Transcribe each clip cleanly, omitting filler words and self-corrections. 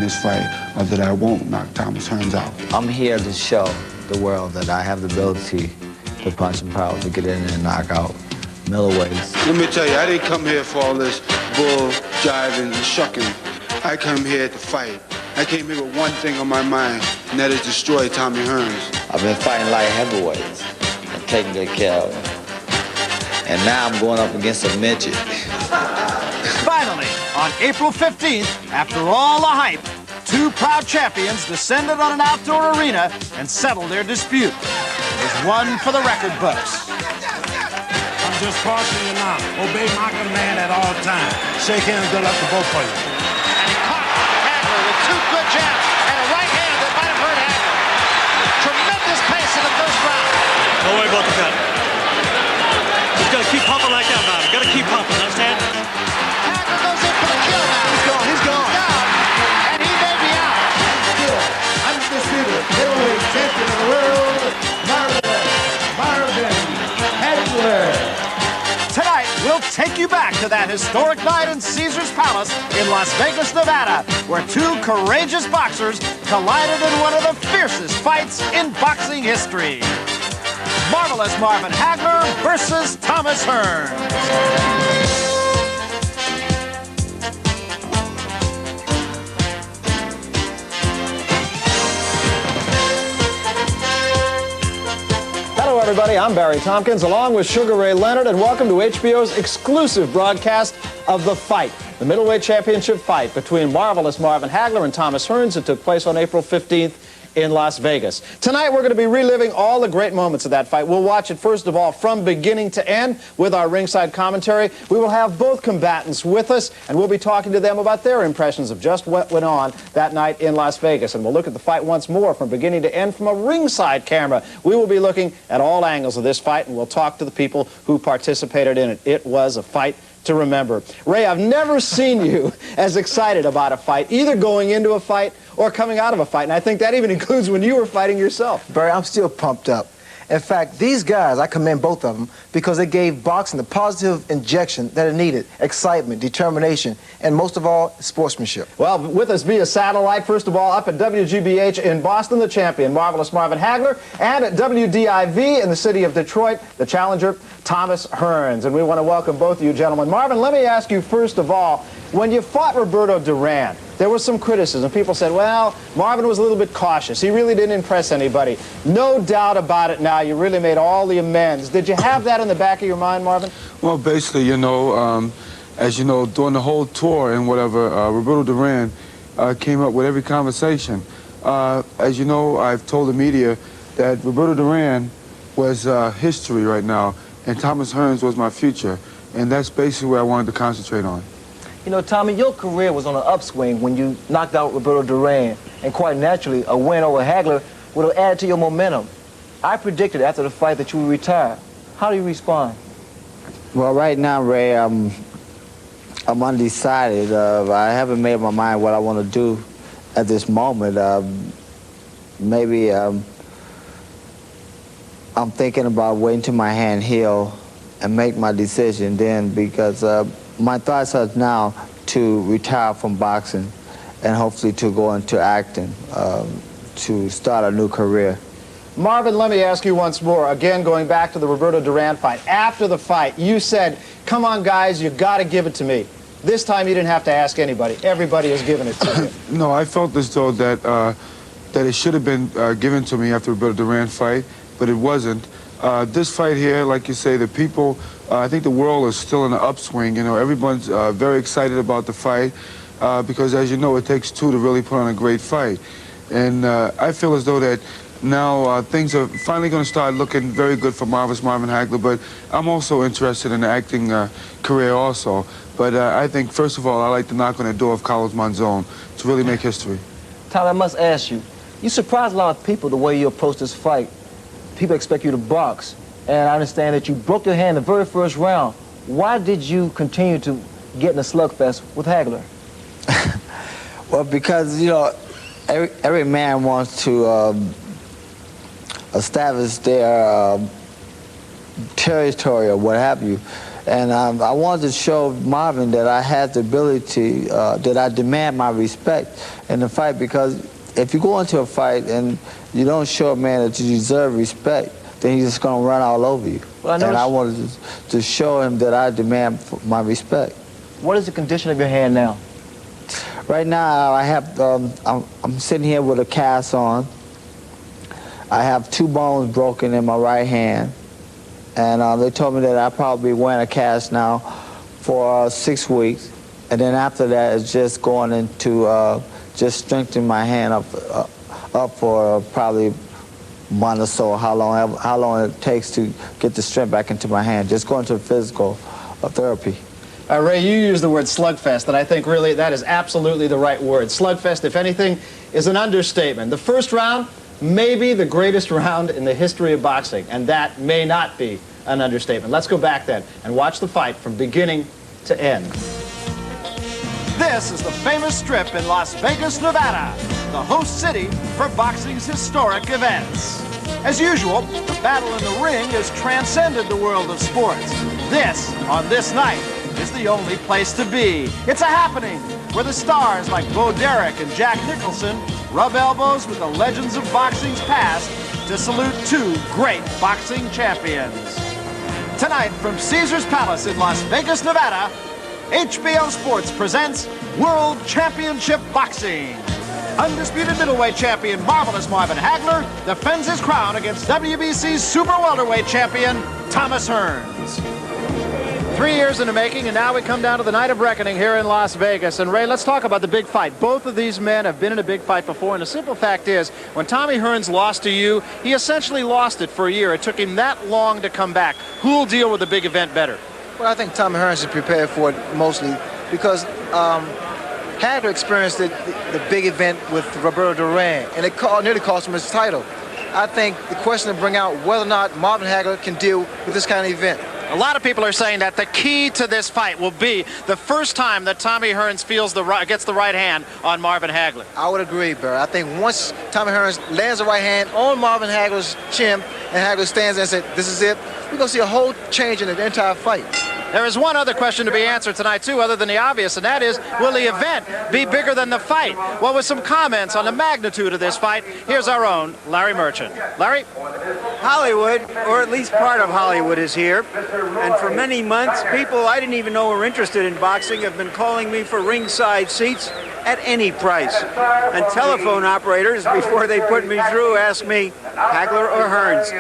this fight or that I won't knock Thomas Hearns out. I'm here to show the world that I have the ability to punch and power, to get in and knock out middleweights. Let me tell you, I didn't come here for all this bull, jiving, and shucking. I come here to fight. I came here with one thing on my mind, and that is destroy Tommy Hearns. I've been fighting light heavyweights and taking good care of them. And now I'm going up against a midget. Finally, on April 15th, after all the hype, two proud champions descended on an outdoor arena and settled their dispute. There's one for the record books. I'm just cautioning you now. Obey my command at all times. Shake hands, good luck to both of you. And he caught Hagler with two good jabs and a right hand that might have hurt Hagler. Tremendous pace in the first round. Don't worry about the cut. Just gotta keep pumping like that, man. Gotta keep pumping, understand? Hagler goes in for the kill now. He's gone, he's gone. He's down, and he may be out. Still, undisputed middleweight champion of the world, Marvin Hagler. Tonight, we'll take you back to that historic night in Caesar's Palace in Las Vegas, Nevada, where two courageous boxers collided in one of the fiercest fights in boxing history. Marvelous Marvin Hagler versus Thomas Hearns. Hello, everybody. I'm Barry Tompkins, along with Sugar Ray Leonard, and welcome to HBO's exclusive broadcast of The Fight, the middleweight championship fight between marvelous Marvin Hagler and Thomas Hearns that took place on April 15th in Las Vegas. Tonight, we're going to be reliving all the great moments of that fight. We'll watch it, first of all, from beginning to end with our ringside commentary. We will have both combatants with us, and we'll be talking to them about their impressions of just what went on that night in Las Vegas. And we'll look at the fight once more from beginning to end from a ringside camera. We will be looking at all angles of this fight, and we'll talk to the people who participated in it. It was a fight to remember. Ray, I've never seen you as excited about a fight, either going into a fight or coming out of a fight. And I think that even includes when you were fighting yourself. Barry, I'm still pumped up. In fact, these guys, I commend both of them because they gave boxing the positive injection that it needed: excitement, determination, and most of all, sportsmanship. Well, with us via satellite, first of all, up at WGBH in Boston, the champion, marvelous Marvin Hagler, and at WDIV in the city of Detroit, the challenger, Thomas Hearns. And we want to welcome both of you gentlemen. Marvin, let me ask you first of all, when you fought Roberto Duran, there was some criticism. People said, well, Marvin was a little bit cautious. He really didn't impress anybody. No doubt about it now. You really made all the amends. Did you have that in the back of your mind, Marvin? Well, basically, you know, as you know, during the whole tour and whatever, Roberto Duran came up with every conversation. As you know, I've told the media that Roberto Duran was history right now, and Thomas Hearns was my future. And that's basically what I wanted to concentrate on. You know, Tommy, your career was on an upswing when you knocked out Roberto Duran, and quite naturally, a win over Hagler would have added to your momentum. I predicted after the fight that you would retire. How do you respond? Well, right now, Ray, I'm undecided. I haven't made up my mind what I want to do at this moment. Maybe I'm thinking about waiting till my hand heal and make my decision then, because my thoughts are now to retire from boxing and hopefully to go into acting, to start a new career. Marvin, let me ask you once more, again going back to the Roberto Duran fight. After the fight, you said, come on guys, you got to give it to me. This time you didn't have to ask anybody. Everybody has given it to you. No, I felt as though that it should have been given to me after the Roberto Duran fight, but it wasn't. This fight here, like you say, the people, I think the world is still in an upswing. You know, everyone's very excited about the fight because, as you know, it takes two to really put on a great fight. And I feel as though that now things are finally going to start looking very good for Marvin Hagler, but I'm also interested in the acting career also. But I think, first of all, I like to knock on the door of Carlos Monzon to really make history. Tom, I must ask you, you surprised a lot of people the way you approached this fight. People expect you to box, and I understand that you broke your hand the very first round. Why did you continue to get in a slugfest with Hagler? Well, because, you know, every man wants to establish their territory or what have you. And I wanted to show Marvin that I had the ability, that I demand my respect in the fight, because if you go into a fight and you don't show a man that you deserve respect, then he's just going to run all over you. Well, and I wanted to show him that I demand my respect. What is the condition of your hand now? Right now, I have, I'm sitting here with a cast on. I have 2 bones broken in my right hand. And they told me that I'll probably be wearing a cast now for 6 weeks. And then after that, it's just going into just strengthening my hand up for probably a month or so, how long it takes to get the strength back into my hand. Just going to physical therapy. Ray, you used the word slugfest, and I think really that is absolutely the right word. Slugfest, if anything, is an understatement. The first round, maybe the greatest round in the history of boxing, and that may not be an understatement. Let's go back then and watch the fight from beginning to end. This is the famous Strip in Las Vegas, Nevada, the host city for boxing's historic events. As usual, the battle in the ring has transcended the world of sports. This, on this night, is the only place to be. It's a happening where the stars like Bo Derek and Jack Nicholson rub elbows with the legends of boxing's past to salute 2 great boxing champions. Tonight from Caesars Palace in Las Vegas, Nevada, HBO Sports presents World Championship Boxing. Undisputed middleweight champion Marvelous Marvin Hagler defends his crown against WBC's super welterweight champion Thomas Hearns. 3 years in the making, and now we come down to the night of reckoning here in Las Vegas. And Ray, let's talk about the big fight. Both of these men have been in a big fight before, and the simple fact is, when Tommy Hearns lost to you, he essentially lost it for a year. It took him that long to come back. Who'll deal with the big event better? Well, I think Tommy Hearns is prepared for it mostly because Hagler experienced the big event with Roberto Duran, and it nearly cost him his title. I think the question to bring out whether or not Marvin Hagler can deal with this kind of event. A lot of people are saying that the key to this fight will be the first time that Tommy Hearns gets the right hand on Marvin Hagler. I would agree, Barry. I think once Tommy Hearns lands the right hand on Marvin Hagler's chin and Hagler stands there and says, "This is it," we're going to see a whole change in the entire fight. There is one other question to be answered tonight, too, other than the obvious, and that is, will the event be bigger than the fight? Well, with some comments on the magnitude of this fight, here's our own Larry Merchant. Larry? Hollywood, or at least part of Hollywood, is here. And for many months, people I didn't even know were interested in boxing have been calling me for ringside seats at any price. And telephone operators, before they put me through, asked me, Hagler or Hearns?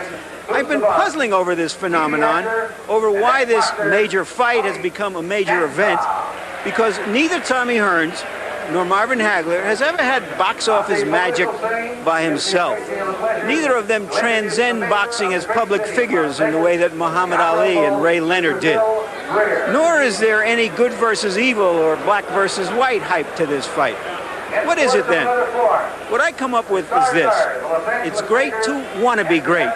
I've been puzzling over this phenomenon, over why this major fight has become a major event, because neither Tommy Hearns nor Marvin Hagler has ever had box office magic by himself. Neither of them transcend boxing as public figures in the way that Muhammad Ali and Ray Leonard did. Nor is there any good versus evil or black versus white hype to this fight. What is it then? What I come up with is this. It's great to want to be great.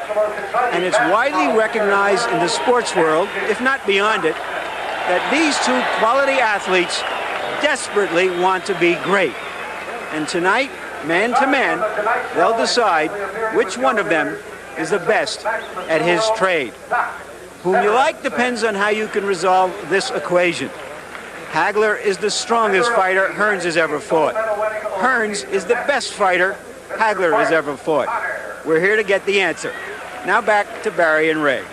And it's widely recognized in the sports world, if not beyond it, that these 2 quality athletes desperately want to be great. And tonight, man to man, they'll decide which one of them is the best at his trade. Whom you like depends on how you can resolve this equation. Hagler is the strongest fighter Hearns has ever fought. Hearns is the best fighter Hagler has ever fought. We're here to get the answer. Now back to Barry and Ray.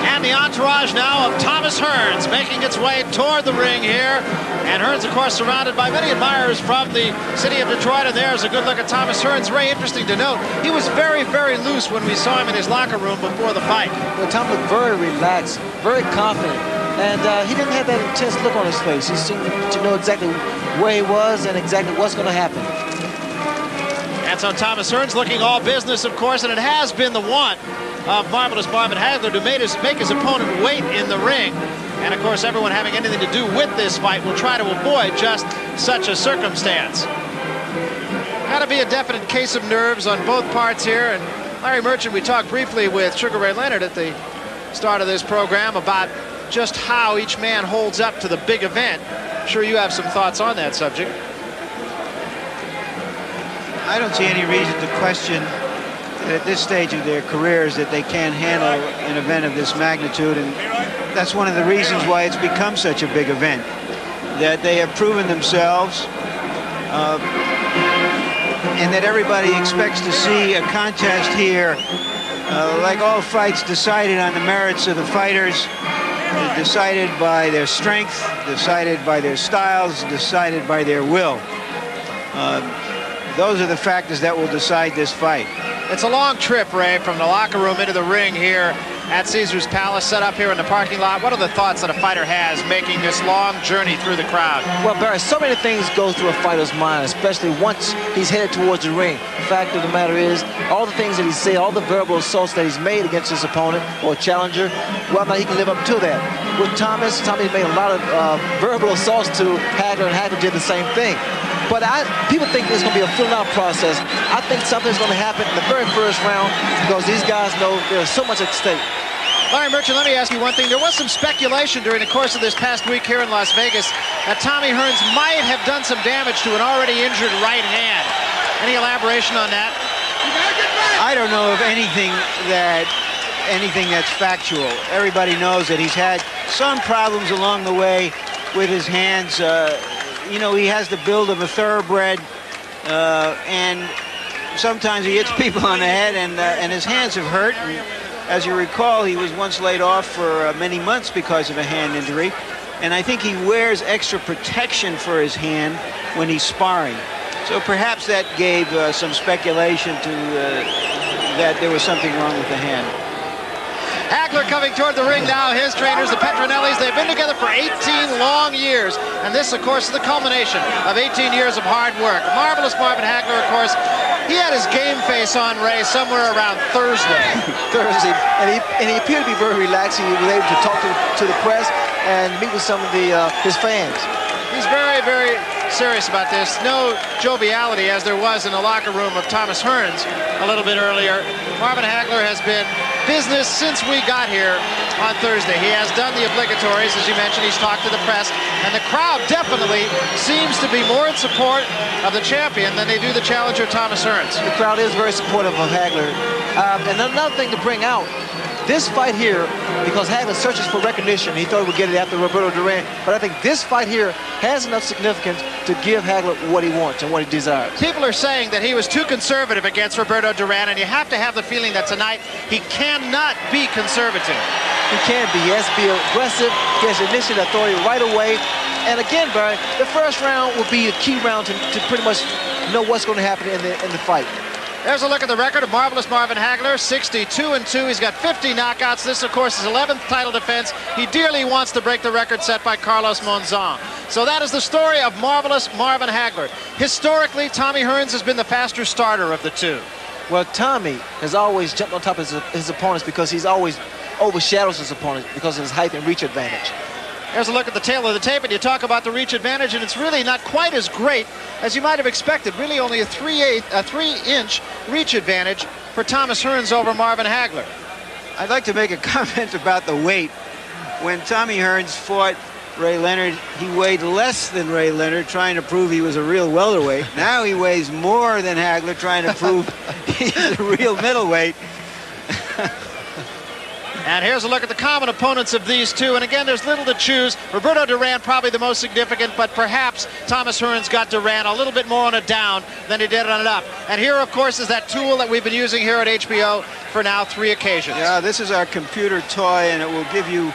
And the entourage now of Thomas Hearns making its way toward the ring here. And Hearns, of course, surrounded by many admirers from the city of Detroit. And there's a good look at Thomas Hearns. Very interesting to note. He was very, very loose when we saw him in his locker room before the fight. Well, Tom looked very relaxed, very confident. And he didn't have that intense look on his face. He seemed to know exactly where he was and exactly what's going to happen. And so Thomas Hearns looking all business, of course, and it has been the want of Marvelous Marvin Hagler to make his opponent wait in the ring. And, of course, everyone having anything to do with this fight will try to avoid just such a circumstance. Got to be a definite case of nerves on both parts here. And Larry Merchant, we talked briefly with Sugar Ray Leonard at the start of this program about just how each man holds up to the big event. I'm sure you have some thoughts on that subject. I don't see any reason to question that at this stage of their careers that they can't handle an event of this magnitude. And that's one of the reasons why it's become such a big event. That they have proven themselves, and that everybody expects to see a contest here, like all fights, decided on the merits of the fighters, decided by their strength, decided by their styles, decided by their will. Those are the factors that will decide this fight. It's a long trip, Ray, from the locker room into the ring here at Caesars Palace, set up here in the parking lot. What are the thoughts that a fighter has making this long journey through the crowd? Well, Barry, so many things go through a fighter's mind, especially once he's headed towards the ring. The fact of the matter is, all the things that he said, all the verbal assaults that he's made against his opponent or challenger, whether or not he can live up to that. With Thomas made a lot of verbal assaults to Hagler, and Hagler did the same thing. But people think there's going to be a filling out process. I think something's going to happen in the very first round because these guys know there's so much at stake. Larry Merchant, let me ask you one thing. There was some speculation during the course of this past week here in Las Vegas that Tommy Hearns might have done some damage to an already injured right hand. Any elaboration on that? I don't know of anything that's factual. Everybody knows that he's had some problems along the way with his hands. You know, he has the build of a thoroughbred, and sometimes he hits people on the head, and his hands have hurt. And as you recall, he was once laid off for many months because of a hand injury, and I think he wears extra protection for his hand when he's sparring. So perhaps that gave some speculation to that there was something wrong with the hand. Hagler coming toward the ring now. His trainers, the Petronellis, they've been together for 18 long years. And this, of course, is the culmination of 18 years of hard work. Marvelous Marvin Hagler, of course, he had his game face on, Ray, somewhere around Thursday. And he appeared to be very relaxed. He was able to talk to the press and meet with some of his fans. He's very, very serious about this. No joviality as there was in the locker room of Thomas Hearns a little bit earlier. Marvin Hagler has been business since we got here on Thursday. He has done the obligatories, as you mentioned. He's talked to the press, and the crowd definitely seems to be more in support of the champion than they do the challenger, Thomas Hearns. The crowd is very supportive of Hagler. And another thing to bring out, this fight here, because Hagler searches for recognition, he thought he would get it after Roberto Duran, but I think this fight here has enough significance to give Hagler what he wants and what he desires. People are saying that he was too conservative against Roberto Duran, and you have to have the feeling that tonight he cannot be conservative. He can be. He has to be aggressive. He has to initiate authority right away. And again, Barry, the first round will be a key round to pretty much know what's going to happen in the fight. There's a look at the record of Marvelous Marvin Hagler, 62-2. He's got 50 knockouts. This, of course, is his 11th title defense. He dearly wants to break the record set by Carlos Monzon. So that is the story of Marvelous Marvin Hagler. Historically, Tommy Hearns has been the faster starter of the two. Well, Tommy has always jumped on top of his opponents because he's always overshadows his opponent because of his height and reach advantage. There's a look at the tail of the tape, and you talk about the reach advantage, and it's really not quite as great as you might have expected. Really only a 3-inch reach advantage for Thomas Hearns over Marvin Hagler. I'd like to make a comment about the weight. When Tommy Hearns fought Ray Leonard, he weighed less than Ray Leonard, trying to prove he was a real welterweight. Now he weighs more than Hagler, trying to prove he's a real middleweight. And here's a look at the common opponents of these two. And again, there's little to choose. Roberto Duran probably the most significant, but perhaps Thomas Hearns got Duran a little bit more on a down than he did on an up. And here, of course, is that tool that we've been using here at HBO for now 3 occasions. Yeah, this is our computer toy, and it will give you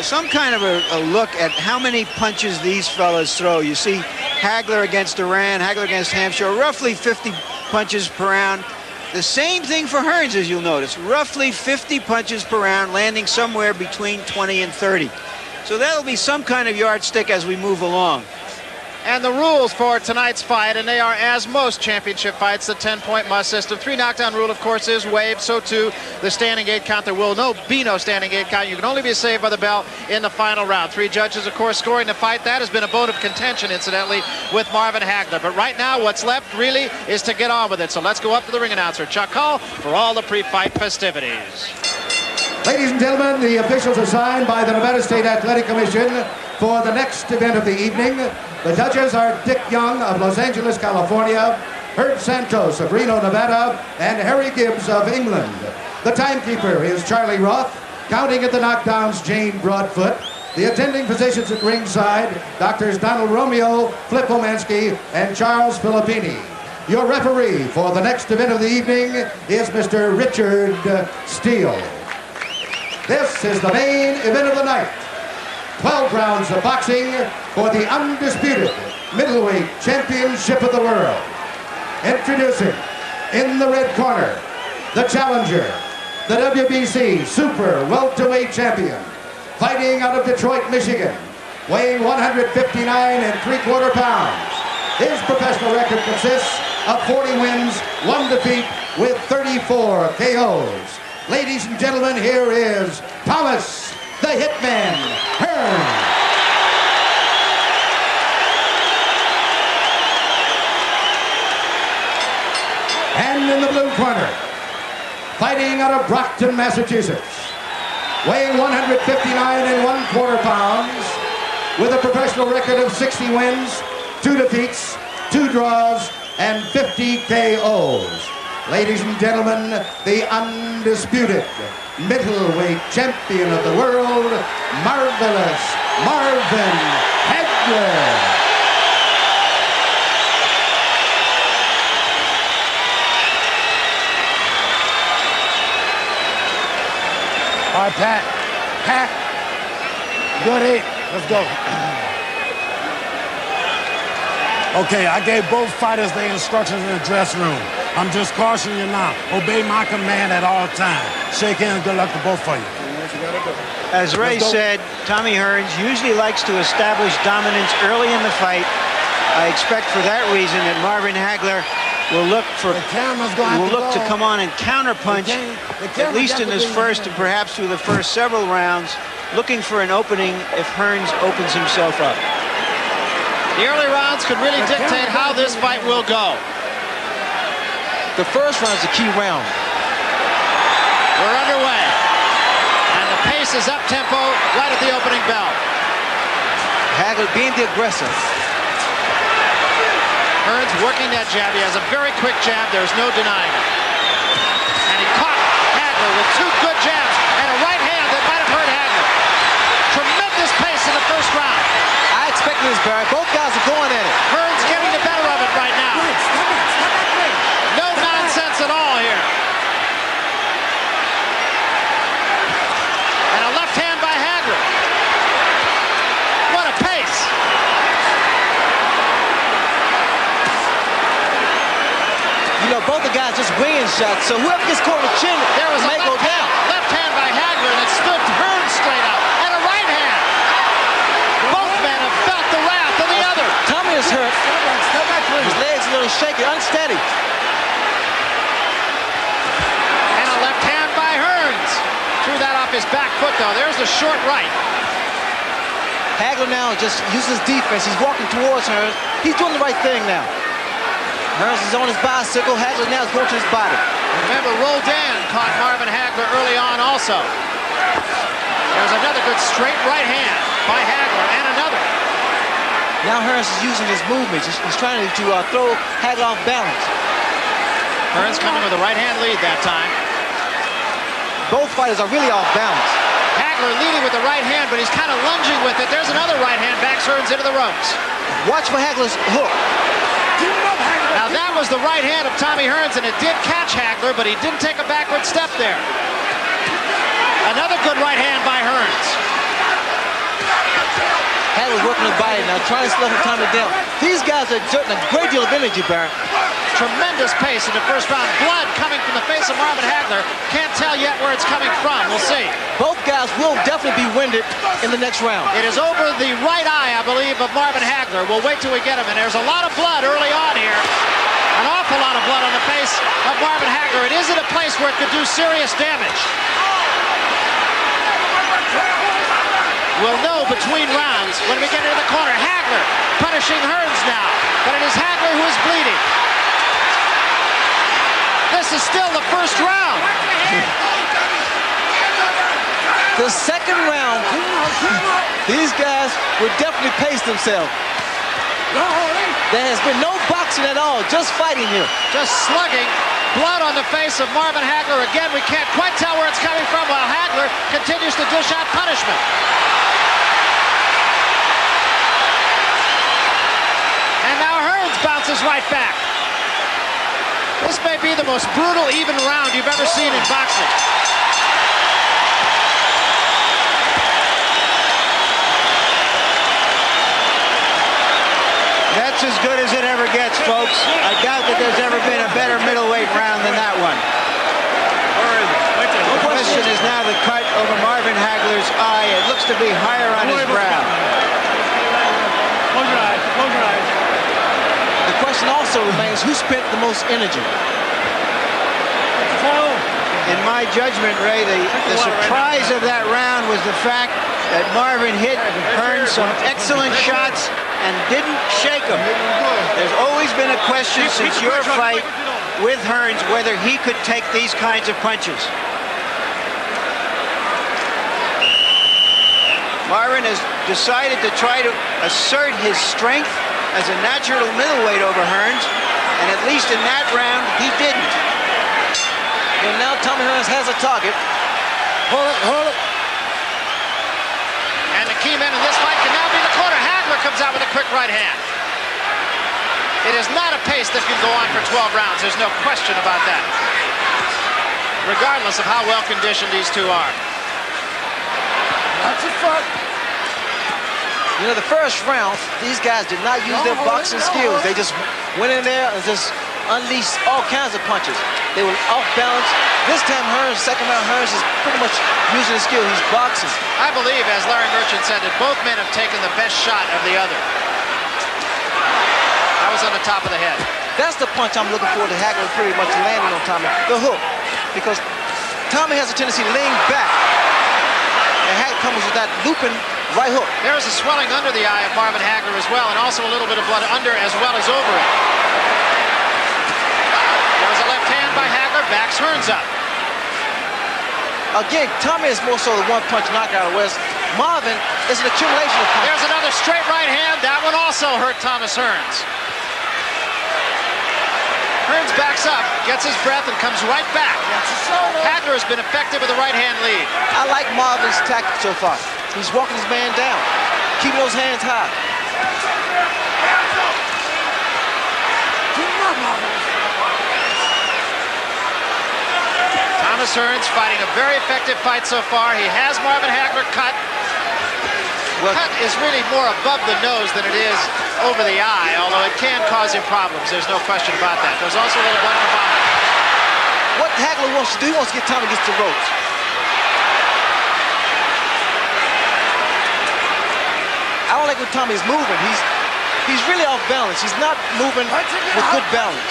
some kind of a look at how many punches these fellas throw. You see Hagler against Duran, Hagler against Hampshire, roughly 50 punches per round. The same thing for Hearns, as you'll notice, roughly 50 punches per round, landing somewhere between 20 and 30. So that'll be some kind of yardstick as we move along. And the rules for tonight's fight, and they are as most championship fights, the 10-point must system. 3 knockdown rule, of course, is waived. So too the standing 8 count. There will be no standing 8 count. You can only be saved by the bell in the final round. 3 judges, of course, scoring the fight. That has been a bone of contention, incidentally, with Marvin Hagler. But right now, what's left really is to get on with it. So let's go up to the ring announcer, Chuck Hull, for all the pre-fight festivities. Ladies and gentlemen, the officials assigned by the Nevada State Athletic Commission for the next event of the evening. The judges are Dick Young of Los Angeles, California, Herb Santos of Reno, Nevada, and Harry Gibbs of England. The timekeeper is Charlie Roth. Counting at the knockdowns, Jane Broadfoot. The attending physicians at ringside, Doctors Donald Romeo, Flip Omansky, and Charles Filippini. Your referee for the next event of the evening is Mr. Richard Steele. This is the main event of the night. 12 rounds of boxing for the undisputed middleweight championship of the world. Introducing, in the red corner, the challenger, the WBC Super Welterweight Champion, fighting out of Detroit, Michigan, weighing 159 3/4 pounds. His professional record consists of 40 wins, 1 defeat, with 34 KOs. Ladies and gentlemen, here is Thomas the Hitman Hearns. And in the blue corner, fighting out of Brockton, Massachusetts, weighing 159 1/4 pounds, with a professional record of 60 wins, 2 defeats, 2 draws, and 50 KOs. Ladies and gentlemen, the undisputed middleweight champion of the world, Marvelous Marvin Hagler. All right, Pat. Pat. Good 8. Let's go. Okay, I gave both fighters their instructions in the dressing room. I'm just cautioning you now. Obey my command at all times. Shake hands. Good luck to both of you. As Ray said, Tommy Hearns usually likes to establish dominance early in the fight. I expect for that reason that Marvin Hagler will look to come on and counterpunch, at least in this first and perhaps through the first several rounds, looking for an opening if Hearns opens himself up. The early rounds could really dictate how this fight will go. The first round is a key round. We're underway. And the pace is up-tempo right at the opening bell. Hagler being the aggressor. Hearns working that jab. He has a very quick jab. There's no denying it. And he caught Hagler with 2 good jabs and a right hand that might have hurt Hagler. Tremendous pace in the first round. I expected this, Barry. Both guys are going at it. Hearns getting the better of it right now. No nonsense at all here. And a left hand by Hagler. What a pace. You know, both the guys just winging shots, so whoever gets caught in the chin may go down. Left hand by Hagler that stood Hearns straight up. And a right hand. Both men have felt the wrath of the other. Tommy is hurt. His legs a little shaky, unsteady. And a left hand by Hearns. Threw that off his back foot, though. There's the short right. Hagler now just uses defense. He's walking towards Hearns. He's doing the right thing now. Hearns is on his bicycle. Hagler now is going to his body. Remember, Roldan caught Marvin Hagler early on also. There's another good straight right hand by Hagler, and another. Now Hearns is using his movement. He's trying to throw Hagler off balance. Hearns coming with a right hand lead that time. Both fighters are really off balance. Hagler leading with the right hand, but he's kind of lunging with it. There's another right hand, backs Hearns into the ropes. Watch for Hagler's hook. Now that was the right hand of Tommy Hearns, and it did catch Hagler, but he didn't take a backward step there. Another good right hand by Hearns. Hagler working the body now, trying to slow Tommy down. These guys are exerting a great deal of energy, Barry. Tremendous pace in the first round. Blood coming from the face of Marvin Hagler. Can't tell yet where it's coming from. We'll see. Both guys will definitely be winded in the next round. It is over the right eye, I believe, of Marvin Hagler. We'll wait till we get him. And there's a lot of blood early on here. An awful lot of blood on the face of Marvin Hagler. It is at a place where it could do serious damage. We'll know between rounds when we get into the corner. Hagler punishing Hearns now. But it is Hagler who is bleeding. This is still the first round. The second round, these guys will definitely pace themselves. There has been no boxing at all, just fighting here. Just slugging. Blood on the face of Marvin Hagler. Again, we can't quite tell where it's coming from while Hagler continues to dish out punishment. And now Hearns bounces right back. This may be the most brutal, even round you've ever seen in boxing. That's as good as it ever gets, folks. I doubt that there's ever been a better middleweight round than that one. The question is now the cut over Marvin Hagler's eye. It looks to be higher on his brow. Close your eyes. Close your eyes. The question also remains, who spent the most energy? In my judgment, Ray, the surprise of that round was the fact that Marvin hit Hearns some excellent shots and didn't shake him. There's always been a question since your fight with Hearns whether he could take these kinds of punches. Marvin has decided to try to assert his strength as a natural middleweight over Hearns, and at least in that round, he didn't. And now Tommy Hearns has a target. Hold it. And the key man in this fight can now be the corner. Hagler comes out with a quick right hand. It is not a pace that can go on for 12 rounds. There's no question about that. Regardless of how well conditioned these two are. That's a fuck. You know, the first round, these guys did not use their boxing skills. They just went in there and just unleashed all kinds of punches. They were off balance. This time Hearns, second round, Hearns is pretty much using his skill. He's boxing. I believe, as Larry Merchant said, that both men have taken the best shot of the other. That was on the top of the head. That's the punch I'm looking for to Hagler pretty much landing on Tommy. The hook. Because Tommy has a tendency to lean back. And Hagler comes with that looping right hook. There is a swelling under the eye of Marvin Hagler as well, and also a little bit of blood under as well as over it. There was a left hand by Hagler, backs Hearns up. Again, Tommy is more so the one-punch knockout, whereas Marvin is an accumulation of punches. There's another straight right hand. That one also hurt Thomas Hearns. Hearns backs up, gets his breath, and comes right back. Hagler has been effective with a right-hand lead. I like Marvin's tactic so far. He's walking his man down, keeping those hands high. Thomas Hearns fighting a very effective fight so far. He has Marvin Hagler cut. Cut is really more above the nose than it is over the eye, although it can cause him problems. There's no question about that. There's also a little blood in the bottom. What Hagler wants to do, he wants to get Tommy against the ropes. I don't like when Tommy's moving. He's really off balance. He's not moving with good balance.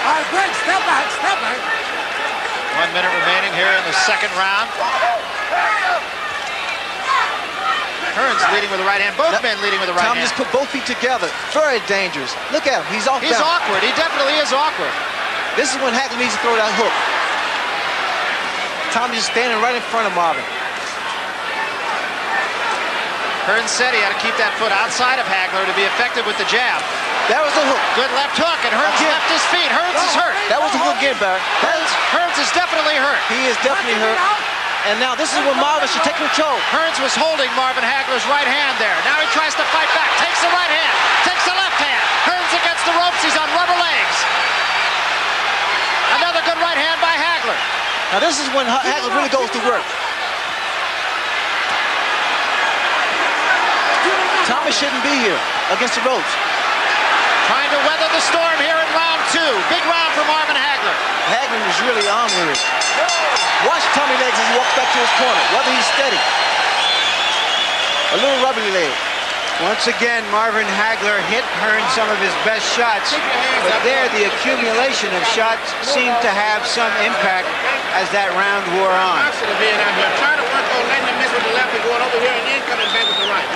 All right, Greg, step back, step back. 1 minute remaining here in the second round. Hearns leading with the right hand. Both men leading with the right Tommy hand. just put both feet together. Very dangerous. Look at him. He's off balance. He's awkward. He definitely is awkward. This is when Hagler needs to throw that hook. Tommy's just standing right in front of Marvin. Hearns said he had to keep that foot outside of Hagler to be effective with the jab. That was the hook. Good left hook, and Hearns left his feet. Hearns is hurt. That was the hook again, Barry. Hearns is definitely hurt. He is definitely hurt. And now this is when Marvin should take control. Hearns was holding Marvin Hagler's right hand there. Now he tries to fight back. Takes the right hand. Takes the left hand. Hearns against the ropes. He's on rubber legs. Another good right hand by Hagler. Now this is when Hagler really goes to work. Tommy shouldn't be here against the ropes. Trying to weather the storm here in round 2. Big round for Marvin Hagler. Hagler is really on with it. Watch Tommy legs as he walks back to his corner, whether he's steady. A little rubbly leg. Once again, Marvin Hagler hit Hearns some of his best shots, but there the accumulation of shots seemed to have some impact as that round wore on. Try to work on letting him miss with the left and going over here and then coming back with the right.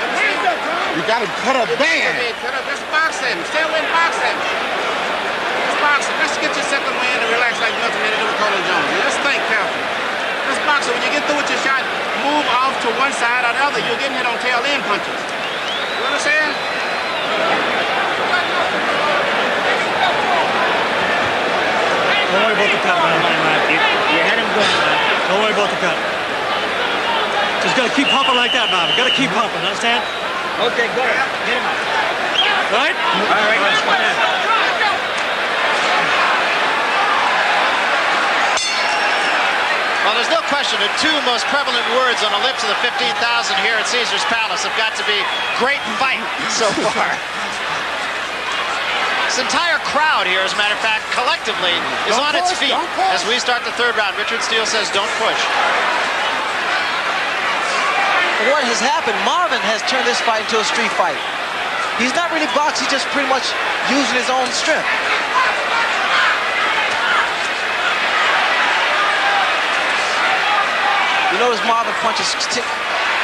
You got to cut a band. Let's box him. Stay away and box him. Let's box him. Let's get your second win and relax like nothing had to do with Colin Jones. Let's think carefully. Let's box him. When you get through with your shot, move off to one side or the other. You're getting hit on tail end punches. You understand? Don't worry about the cut, man. You had him going, man. Don't worry about the cut. Just gotta keep pumping like that, Marvin. Gotta keep pumping, understand? Okay, go ahead. Get him out. Right? All right, let's go ahead. Well, there's no question the two most prevalent words on the lips of the 15,000 here at Caesar's Palace have got to be great fight so far. This entire crowd here, as a matter of fact, collectively is on its feet as we start the third round. Richard Steele says don't push. What has happened, Marvin has turned this fight into a street fight. He's not really boxing, he's just pretty much using his own strength. You notice Marvin punches,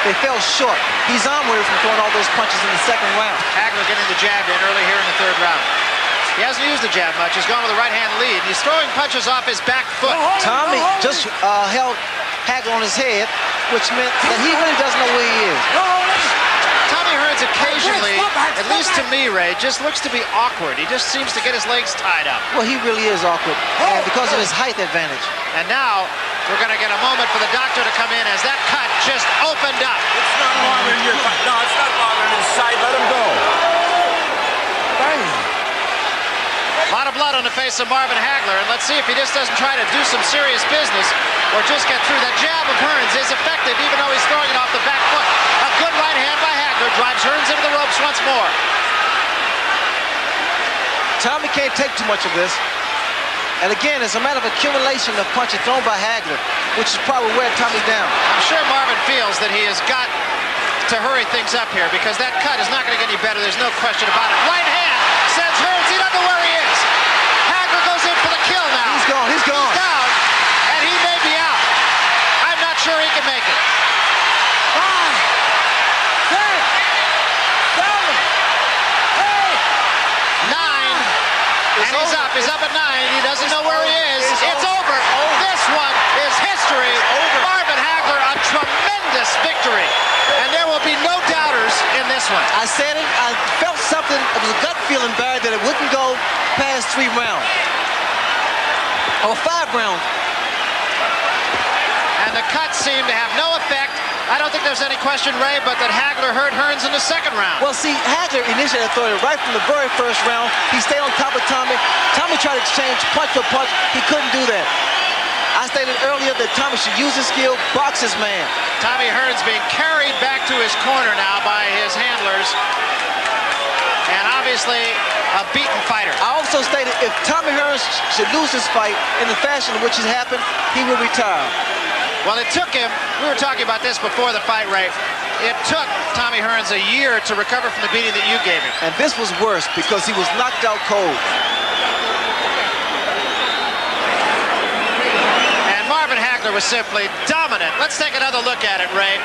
they fell short. He's onward from throwing all those punches in the second round. Hagler getting the jab in early here in the third round. He hasn't used the jab much. He's gone with a right-hand lead. He's throwing punches off his back foot. Tommy just held Hagler on his head, which meant that he really doesn't know where he is. Tommy Hearns occasionally, at least to me, Ray, just looks to be awkward. He just seems to get his legs tied up. Well, he really is awkward, and because of his height advantage. And now we're going to get a moment for the doctor to come in as that cut just opened up. It's not bothering your fight. No, it's not bothering his side. Let him go. A lot of blood on the face of Marvin Hagler, and let's see if he just doesn't try to do some serious business or just get through. That jab of Hearns is effective, even though he's throwing it off the back foot. A good right hand by Hagler drives Hearns into the ropes once more. Tommy can't take too much of this. And again, it's a matter of accumulation of punches thrown by Hagler, which is probably where Tommy's down. I'm sure Marvin feels that he has got to hurry things up here because that cut is not going to get any better. There's no question about it. Right hand sends Hearns. He doesn't know where he is. Hagler goes in for the kill now. He's gone. He's gone. He's down, and he may be out. I'm not sure he can make it. 5, 6, 7, 8, 9. And he's up. He's up at 9. He doesn't know where he is. It's over. This one is history. Marvin Hagler, a tremendous victory. And there will be no doubters in this one. I said it. I felt something. It was a gut feeling, Barry, that it wouldn't go past 3 rounds. Or 5 rounds. And the cuts seem to have no effect. I don't think there's any question, Ray, but that Hagler hurt Hearns in the second round. Well, see, Hagler initiated authority right from the very first round. He stayed on top of Tommy. Tommy tried to exchange punch for punch. He couldn't do that. I stated earlier that Tommy should use his skill, box his man. Tommy Hearns being carried back to his corner now by his handlers. And obviously a beaten fighter. I also stated if Tommy Hearns should lose this fight in the fashion in which it happened, he will retire. Well, it took him, we were talking about this before the fight, Ray. It took Tommy Hearns a year to recover from the beating that you gave him. And this was worse because he was knocked out cold. And Marvin Hagler was simply dominant. Let's take another look at it, Ray.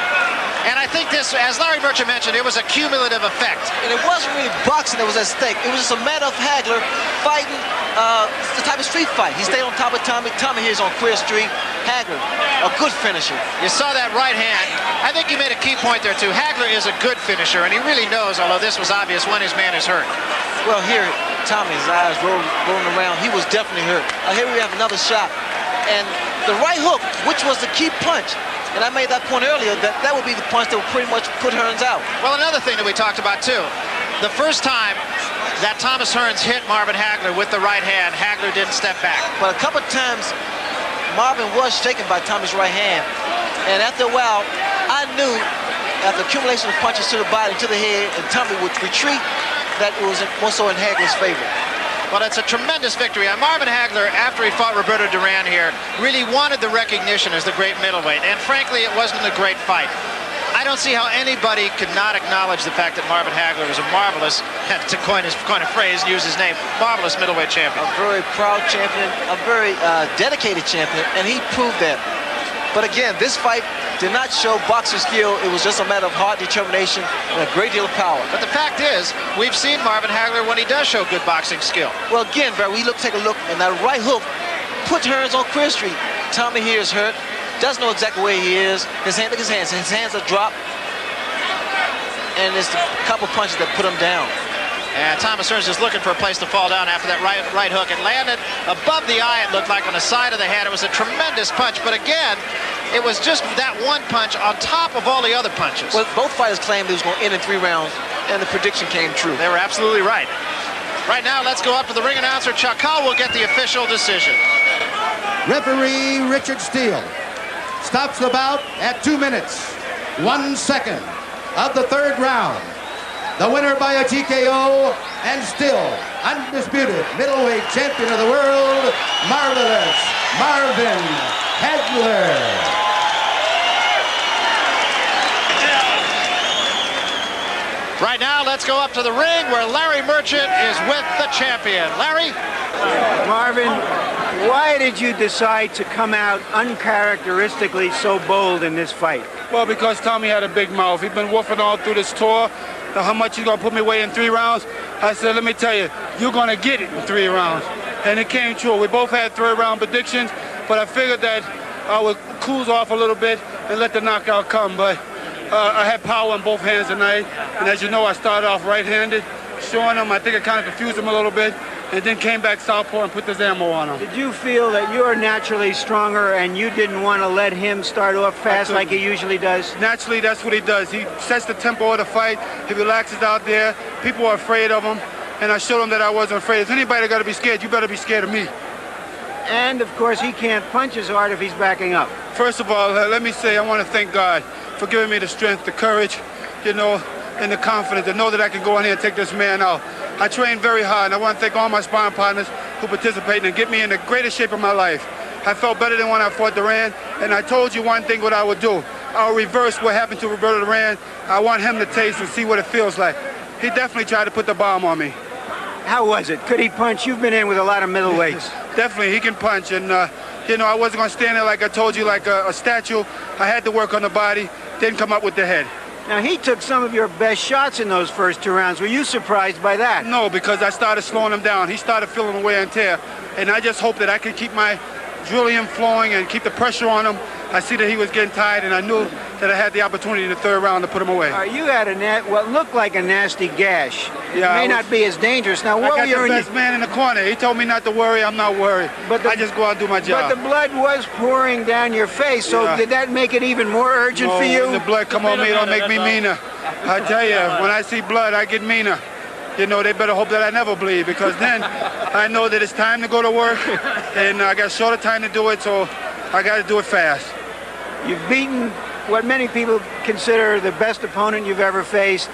And I think this, as Larry Merchant mentioned, it was a cumulative effect. And it wasn't really boxing that was at stake. It was just a matter of Hagler fighting the type of street fight. He stayed on top of Tommy. Tommy here is on Queer Street. Hagler, a good finisher. You saw that right hand. I think you made a key point there, too. Hagler is a good finisher, and he really knows, although this was obvious, when his man is hurt. Well, here, Tommy's eyes rolling around. He was definitely hurt. Here we have another shot. And the right hook, which was the key punch, and I made that point earlier, that would be the punch that would pretty much put Hearns out. Well, another thing that we talked about, too, the first time that Thomas Hearns hit Marvin Hagler with the right hand, Hagler didn't step back. But a couple of times, Marvin was shaken by Tommy's right hand. And after a while, I knew after accumulation of punches to the body, to the head, and Tommy would retreat, that it was more so in Hagler's favor. Well, it's a tremendous victory. And Marvin Hagler, after he fought Roberto Duran here, really wanted the recognition as the great middleweight. And frankly, it wasn't a great fight. I don't see how anybody could not acknowledge the fact that Marvin Hagler was a marvelous, to coin a phrase, use his name, marvelous middleweight champion. A very proud champion, a very dedicated champion, and he proved that. But again, this fight did not show boxing skill. It was just a matter of hard determination and a great deal of power. But the fact is, we've seen Marvin Hagler when he does show good boxing skill. Well, again, Barry, take a look, and that right hook put Hearns on Queer Street. Tommy here is hurt. Doesn't know exactly where he is. Look at his hands. His hands are dropped. And it's a couple punches that put him down. And Thomas Hearns is looking for a place to fall down after that right hook. It landed above the eye, it looked like, on the side of the head. It was a tremendous punch, but again, it was just that one punch on top of all the other punches. Well, both fighters claimed it was going to end in 3 rounds, and the prediction came true. They were absolutely right. Right now, let's go up to the ring announcer. Chuck Hull will get the official decision. Referee Richard Steele stops the bout at 2 minutes, 1 second of the 3rd round. The winner by a TKO and still undisputed middleweight champion of the world, Marvelous Marvin Hagler. Right now, let's go up to the ring where Larry Merchant is with the champion. Larry? Marvin, why did you decide to come out uncharacteristically so bold in this fight? Well, because Tommy had a big mouth. He's been woofing all through this tour. How much he's going to put me away in 3 rounds? I said, let me tell you, you're going to get it in 3 rounds. And it came true. We both had 3rd round predictions, but I figured that I would cool off a little bit and let the knockout come. But I had power in both hands tonight. And as you know, I started off right-handed, showing him. I think I kind of confused him a little bit, and then came back southpaw and put this ammo on him. Did you feel that you're naturally stronger and you didn't want to let him start off fast like he usually does? Naturally, that's what he does. He sets the tempo of the fight. He relaxes out there. People are afraid of him, and I showed him that I wasn't afraid. If anybody got to be scared, you better be scared of me. And, of course, he can't punch as hard if he's backing up. First of all, let me say I want to thank God for giving me the strength, the courage, you know, and the confidence to know that I can go in here and take this man out. I trained very hard, and I want to thank all my sparring partners who participated and get me in the greatest shape of my life. I felt better than when I fought Duran, and I told you one thing what I would do. I'll reverse what happened to Roberto Duran. I want him to taste and see what it feels like. He definitely tried to put the bomb on me. How was it? Could he punch? You've been in with a lot of middleweights. Definitely, he can punch, and you know, I wasn't going to stand there like I told you, like a statue. I had to work on the body, didn't come up with the head. Now, he took some of your best shots in those first 2 rounds. Were you surprised by that? No, because I started slowing him down. He started feeling the wear and tear. And I just hoped that I could keep my drilling flowing and keep the pressure on him. I see that he was getting tired, and I knew that I had the opportunity in the 3rd round to put him away. You had what looked like a nasty gash. Yeah, it may not be as dangerous. Now, what I were you got the best man in the corner. He told me not to worry. I'm not worried. But I just go out and do my job. But the blood was pouring down your face, so Yeah. did that make it even more urgent for you? When the blood come on me, don't make me meaner. I tell you, when I see blood, I get meaner. You know, they better hope that I never bleed, because then I know that it's time to go to work, and I got shorter time to do it, so I got to do it fast. You've beaten what many people consider the best opponent you've ever faced.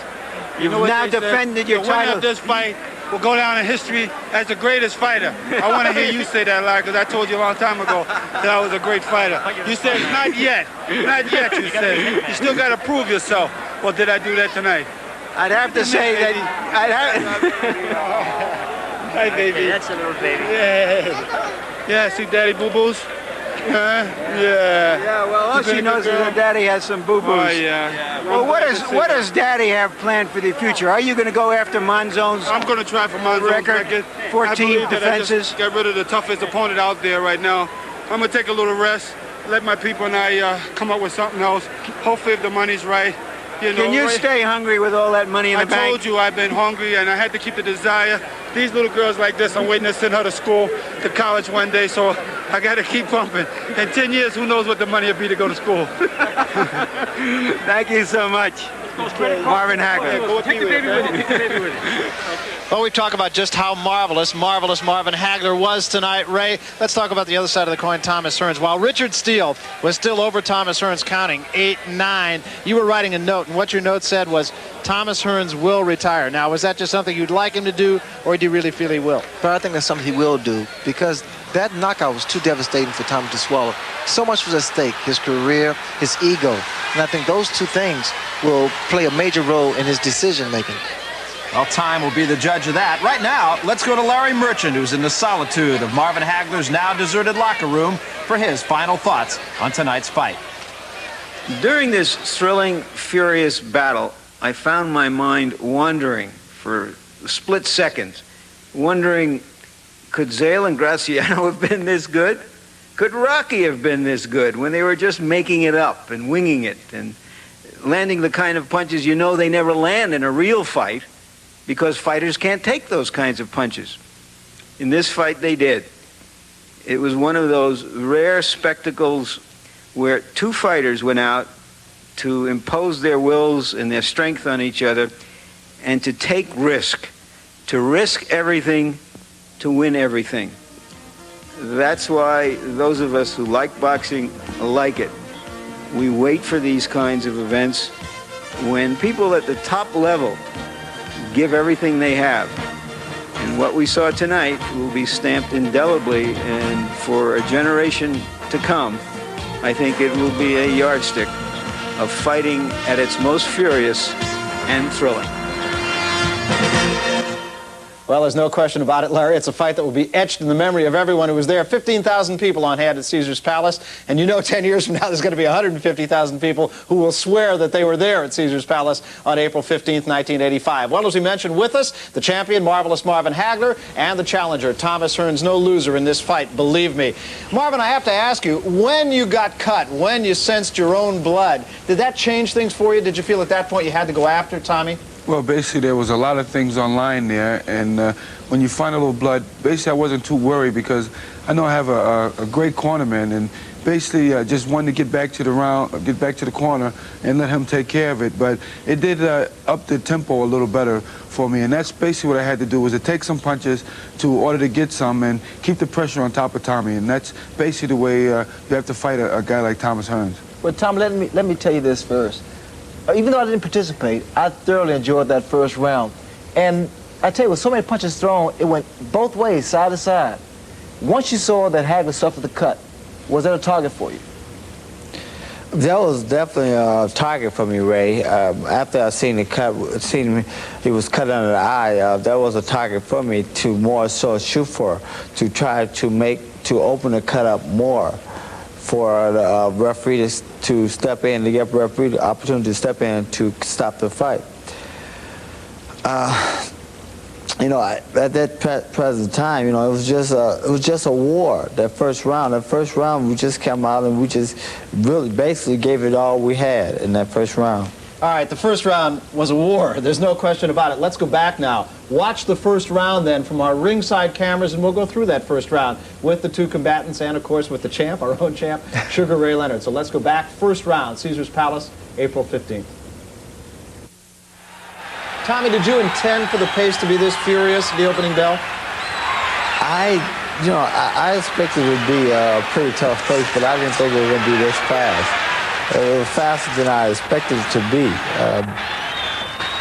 You've now defended your title. The winner title. of this fight will go down in history as the greatest fighter. I want to hear you say that, Larry, because I told you a long time ago that I was a great fighter. You said, not yet. Not yet, you said. You still got to prove yourself. Well, did I do that tonight? I'd have to say that... Hi, baby. That's a little baby. Yeah. Yeah, see Daddy Boo-Boos? Yeah. Yeah, well, all she knows is that Daddy has some boo-boos. Oh, yeah. Well, what does Daddy have planned for the future? Are you going to go after Monzone's I'm going to try for Monzone's record. 14 defenses. Get rid of the toughest opponent out there right now. I'm going to take a little rest, let my people and I come up with something else. Hopefully, if the money's right. You know, Can you stay hungry with all that money in the bank? I told you I've been hungry, and I had to keep the desire. These little girls like this, I'm waiting to send her to school, to college one day, so I got to keep pumping. In 10 years, who knows what the money will be to go to school. Thank you so much. Marvin Hagler. Take the baby with you. Take the baby with you. Well, we've talked about just how marvelous Marvin Hagler was tonight. Ray, let's talk about the other side of the coin, Thomas Hearns. While Richard Steele was still over Thomas Hearns, counting 8-9, you were writing a note, and what your note said was, Thomas Hearns will retire. Now, was that just something you'd like him to do, or do you really feel he will? But I think that's something he will do, because that knockout was too devastating for Thomas to swallow. So much was at stake, his career, his ego. And I think those two things will play a major role in his decision-making. Well, time will be the judge of that. Right now, let's go to Larry Merchant, who's in the solitude of Marvin Hagler's now deserted locker room, for his final thoughts on tonight's fight. During this thrilling, furious battle, I found my mind wandering for split seconds, wondering, could Zale and Graciano have been this good? Could Rocky have been this good when they were just making it up and winging it and landing the kind of punches you know they never land in a real fight? because fighters can't take those kinds of punches. In this fight, they did. It was one of those rare spectacles where two fighters went out to impose their wills and their strength on each other and to take risk, to risk everything, to win everything. That's why those of us who like boxing like it. We wait for these kinds of events when people at the top level give everything they have. And what we saw tonight will be stamped indelibly, and for a generation to come, I think it will be a yardstick of fighting at its most furious and thrilling. Well, there's no question about it, Larry. It's a fight that will be etched in the memory of everyone who was there. 15,000 people on hand at Caesars Palace. And you know 10 years from now there's going to be 150,000 people who will swear that they were there at Caesars Palace on April 15th, 1985. Well, as we mentioned, with us, the champion, Marvelous Marvin Hagler, and the challenger, Thomas Hearns. No loser in this fight, believe me. Marvin, I have to ask you, when you got cut, when you sensed your own blood, did that change things for you? Did you feel at that point you had to go after Tommy? Well, basically, there was a lot of things online there, and when you find a little blood, basically, I wasn't too worried because I know I have a great cornerman, and basically, just wanted to get back to the round, get back to the corner, and let him take care of it. But it did up the tempo a little better for me, and that's basically what I had to do, was to take some punches to order to get some and keep the pressure on top of Tommy, and that's basically the way you have to fight a guy like Thomas Hearns. Well, Tom, let me tell you this first. Even though I didn't participate, I thoroughly enjoyed that first round. And I tell you, with so many punches thrown, it went both ways, side to side. Once you saw that Hagler suffered the cut, was that a target for you? That was definitely a target for me, Ray. After I seen the cut, he was cut under the eye. That was a target for me to more so shoot for, to try to open the cut up more, for the referee to step in, to give referee the opportunity to step in to stop the fight. You know, at that present time, you know, it was just a war. That first round, we just came out and we just really basically gave it all we had in that first round. All right, the first round was a war. There's no question about it. Let's go back now. Watch the first round then from our ringside cameras, and we'll go through that first round with the two combatants and, of course, with the champ, our own champ, Sugar Ray Leonard. So let's go back. First round, Caesars Palace, April 15th. Tommy, did you intend for the pace to be this furious at the opening bell? I expected it would be a pretty tough pace, but I didn't think it was going to be this fast. It was faster than I expected it to be.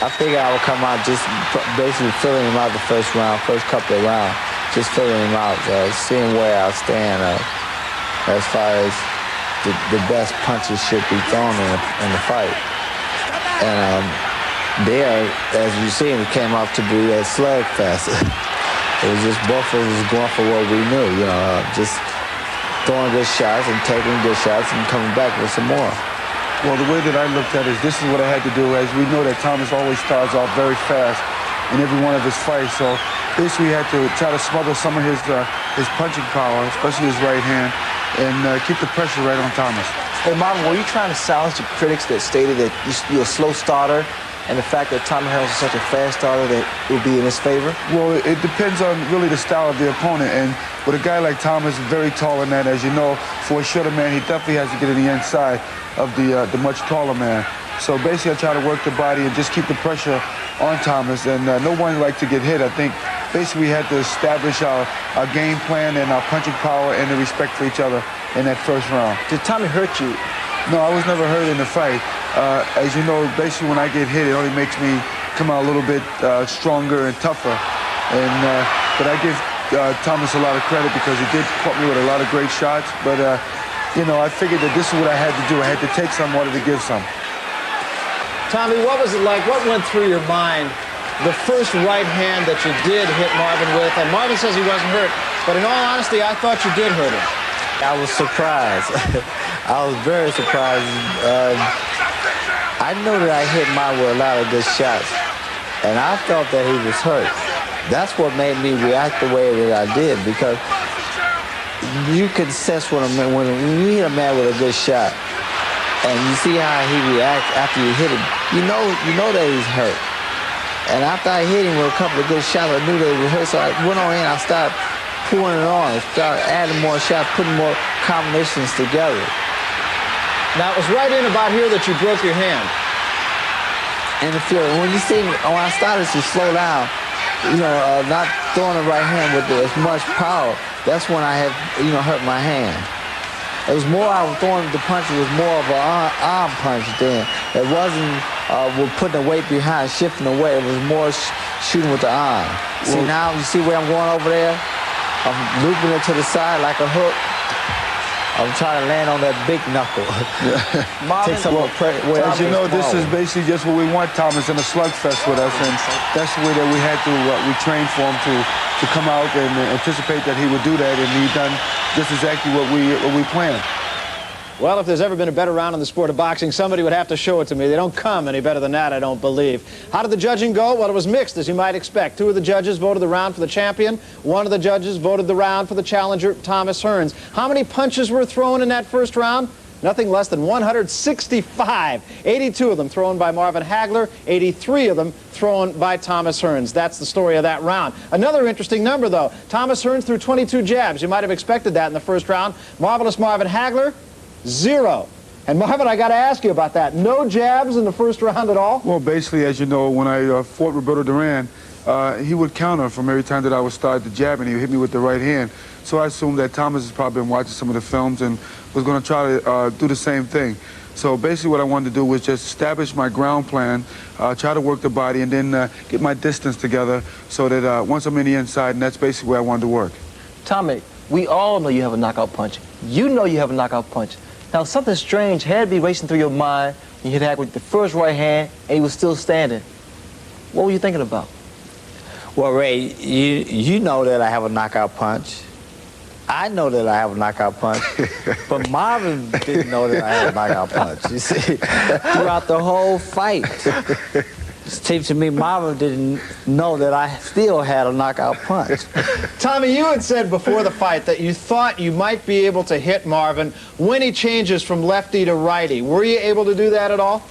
I figured I would come out just basically filling him out the first couple of rounds, just filling him out, seeing where I stand as far as the best punches should be thrown in the fight. And there, as you see, it came out to be a slugfest. It was just both of us going for what we knew, you know, just throwing good shots and taking good shots and coming back with some more. Well, the way that I looked at it is this is what I had to do. As we know that Thomas always starts off very fast in every one of his fights. So basically, he had to try to smother some of his punching power, especially his right hand, and keep the pressure right on Thomas. Hey, Marvin, were you trying to silence the critics that stated that you're a slow starter, and the fact that Tommy Hearns is such a fast starter that it would be in his favor? Well, it depends on really the style of the opponent. And with a guy like Thomas, very tall in that, as you know, for a shorter man, he definitely has to get in the inside of the much taller man. So basically, I try to work the body and just keep the pressure on Thomas. And no one likes to get hit. I think basically we had to establish our game plan and our punching power and the respect for each other in that first round. Did Tommy hurt you? No, I was never hurt in the fight. As you know, basically when I get hit, it only makes me come out a little bit stronger and tougher. And but I give Thomas a lot of credit because he did put me with a lot of great shots. But you know, I figured that this is what I had to do. I had to take some, wanted to give some. Tommy, what was it like? What went through your mind the first right hand that you did hit Marvin with? And Marvin says he wasn't hurt, but in all honesty, I thought you did hurt him. I was surprised. I was very surprised. I know that I hit Marvin with a lot of good shots, and I felt that he was hurt. That's what made me react the way that I did, because you can sense when you hit a man with a good shot, and you see how he reacts after you hit him. You know that he's hurt. And after I hit him with a couple of good shots, I knew that it would hurt, so I went on in. I started pulling it on, started adding more shots, putting more combinations together. Now, it was right in about here that you broke your hand. In the field, when you see me, when I started to slow down, not throwing the right hand with as much power, that's when I had, hurt my hand. It was more, I was throwing the punch, it was more of an arm punch then. It wasn't with putting the weight behind, shifting the weight. It was more shooting with the arm. See now, you see where I'm going over there? I'm looping it to the side like a hook. I'm trying to land on that big knuckle. Marvin, as you know, this is basically just what we want, Thomas, in a slugfest with us, and that's the way that we had to, we trained for him to come out and anticipate that he would do that, and he done just exactly what we planned. Well, if there's ever been a better round in the sport of boxing, somebody would have to show it to me. They don't come any better than that, I don't believe. How did the judging go? Well, it was mixed, as you might expect. 2 of the judges voted the round for the champion. 1 of the judges voted the round for the challenger, Thomas Hearns. How many punches were thrown in that first round? Nothing less than 165. 82 of them thrown by Marvin Hagler, 83 of them thrown by Thomas Hearns. That's the story of that round. Another interesting number, though. Thomas Hearns threw 22 jabs. You might have expected that in the first round. Marvelous Marvin Hagler, 0. And Marvin, I got to ask you about that. No jabs in the first round at all? Well, basically, as you know, when I fought Roberto Duran, he would counter from every time that I would start the jab, and he would hit me with the right hand. So I assumed that Thomas has probably been watching some of the films and was going to try to do the same thing. So basically what I wanted to do was just establish my ground plan, try to work the body, and then get my distance together so that once I'm in the inside, and that's basically where I wanted to work. Tommy, we all know you have a knockout punch. You know you have a knockout punch. Now, something strange had to be racing through your mind when you hit Hagler with the first right hand and he was still standing. What were you thinking about? Well, Ray, you know that I have a knockout punch. I know that I have a knockout punch, but Marvin didn't know that I had a knockout punch. You see, throughout the whole fight, it seems to me Marvin didn't know that I still had a knockout punch. Tommy, you had said before the fight that you thought you might be able to hit Marvin when he changes from lefty to righty. Were you able to do that at all?